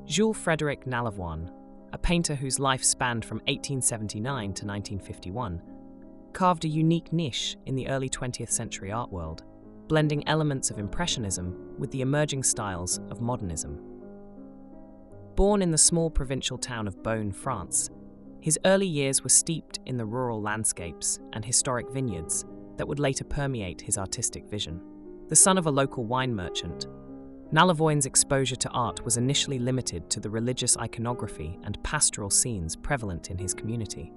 Jules Frederic Nallavoine, a painter whose life spanned from 1879 to 1951, carved a unique niche in the early 20th century art world, blending elements of Impressionism with the emerging styles of modernism. Born in the small provincial town of Beaune, France, his early years were steeped in the rural landscapes and historic vineyards that would later permeate his artistic vision. The son of a local wine merchant, Nallavoine's exposure to art was initially limited to the religious iconography and pastoral scenes prevalent in his community.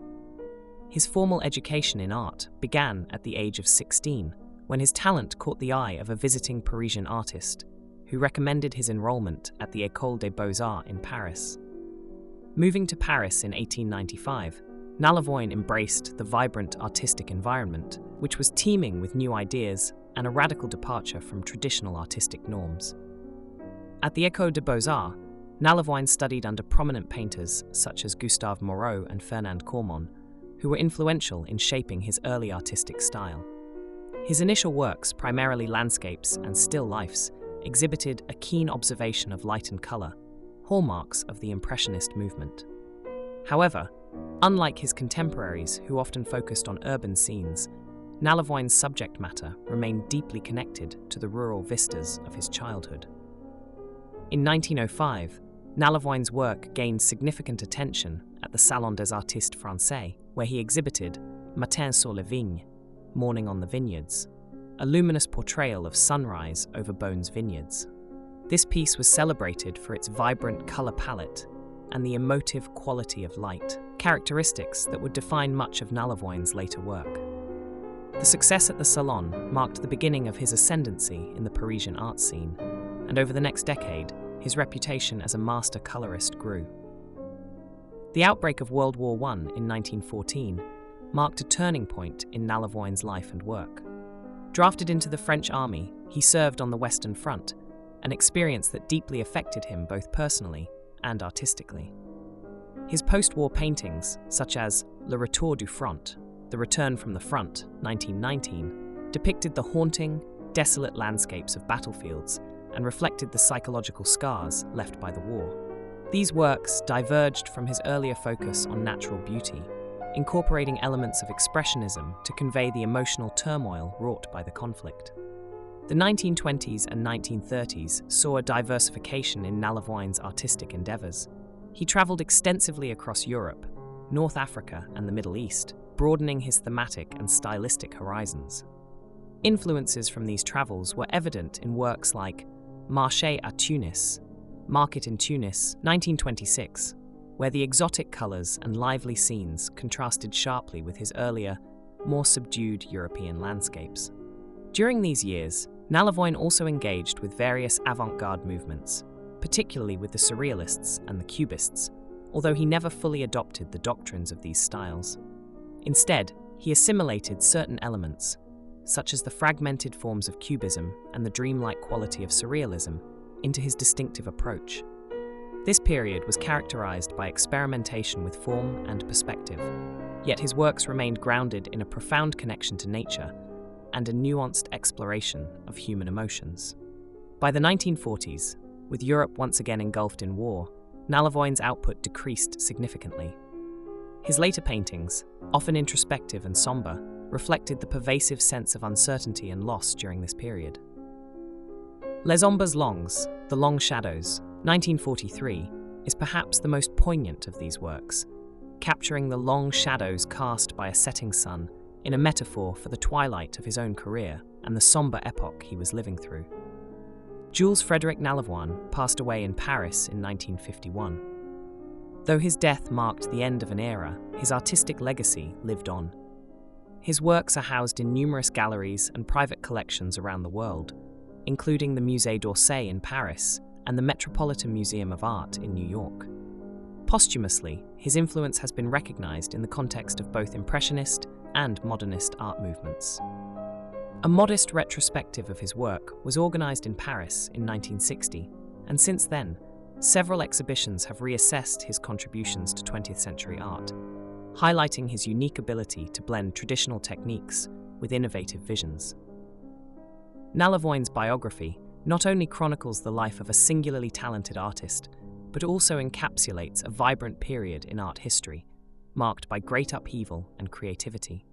His formal education in art began at the age of 16, when his talent caught the eye of a visiting Parisian artist, who recommended his enrollment at the École des Beaux-Arts in Paris. Moving to Paris in 1895, Nallavoine embraced the vibrant artistic environment, which was teeming with new ideas and a radical departure from traditional artistic norms. At the École des Beaux-Arts, Nallavoine studied under prominent painters such as Gustave Moreau and Fernand Cormon, who were influential in shaping his early artistic style. His initial works, primarily landscapes and still lifes, exhibited a keen observation of light and color, hallmarks of the Impressionist movement. However, unlike his contemporaries who often focused on urban scenes, Nallavoine's subject matter remained deeply connected to the rural vistas of his childhood. In 1905, Nallavoine's work gained significant attention at the Salon des Artistes Français, where he exhibited Matin sur les vignes, Morning on the Vineyards, a luminous portrayal of sunrise over Beaune's vineyards. This piece was celebrated for its vibrant color palette and the emotive quality of light, characteristics that would define much of Nallavoine's later work. The success at the Salon marked the beginning of his ascendancy in the Parisian art scene, and over the next decade, his reputation as a master colorist grew. The outbreak of World War I in 1914 marked a turning point in Nallavoine's life and work. Drafted into the French army, he served on the Western Front, an experience that deeply affected him both personally and artistically. His post-war paintings, such as Le Retour du Front, The Return from the Front, 1919, depicted the haunting, desolate landscapes of battlefields and reflected the psychological scars left by the war. These works diverged from his earlier focus on natural beauty, incorporating elements of expressionism to convey the emotional turmoil wrought by the conflict. The 1920s and 1930s saw a diversification in Nallavoine's artistic endeavors. He traveled extensively across Europe, North Africa, and the Middle East, broadening his thematic and stylistic horizons. Influences from these travels were evident in works like Marché à Tunis, Market in Tunis, 1926, where the exotic colors and lively scenes contrasted sharply with his earlier, more subdued European landscapes. During these years, Nallavoine also engaged with various avant-garde movements, particularly with the Surrealists and the Cubists, although he never fully adopted the doctrines of these styles. Instead, he assimilated certain elements, such as the fragmented forms of Cubism and the dreamlike quality of Surrealism, into his distinctive approach. This period was characterized by experimentation with form and perspective, yet his works remained grounded in a profound connection to nature and a nuanced exploration of human emotions. By the 1940s, with Europe once again engulfed in war, Nallavoine's output decreased significantly. His later paintings, often introspective and somber, reflected the pervasive sense of uncertainty and loss during this period. Les Ombres Longues, The Long Shadows, 1943, is perhaps the most poignant of these works, capturing the long shadows cast by a setting sun in a metaphor for the twilight of his own career and the somber epoch he was living through. Jules Frederic Nallavoine passed away in Paris in 1951. Though his death marked the end of an era, his artistic legacy lived on. His works are housed in numerous galleries and private collections around the world, including the Musée d'Orsay in Paris and the Metropolitan Museum of Art in New York. Posthumously, his influence has been recognized in the context of both Impressionist and modernist art movements. A modest retrospective of his work was organized in Paris in 1960, and since then, several exhibitions have reassessed his contributions to 20th century art, highlighting his unique ability to blend traditional techniques with innovative visions. Nallavoine's biography not only chronicles the life of a singularly talented artist, but also encapsulates a vibrant period in art history, marked by great upheaval and creativity.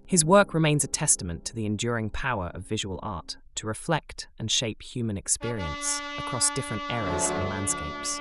His work remains a testament to the enduring power of visual art to reflect and shape human experience across different eras and landscapes.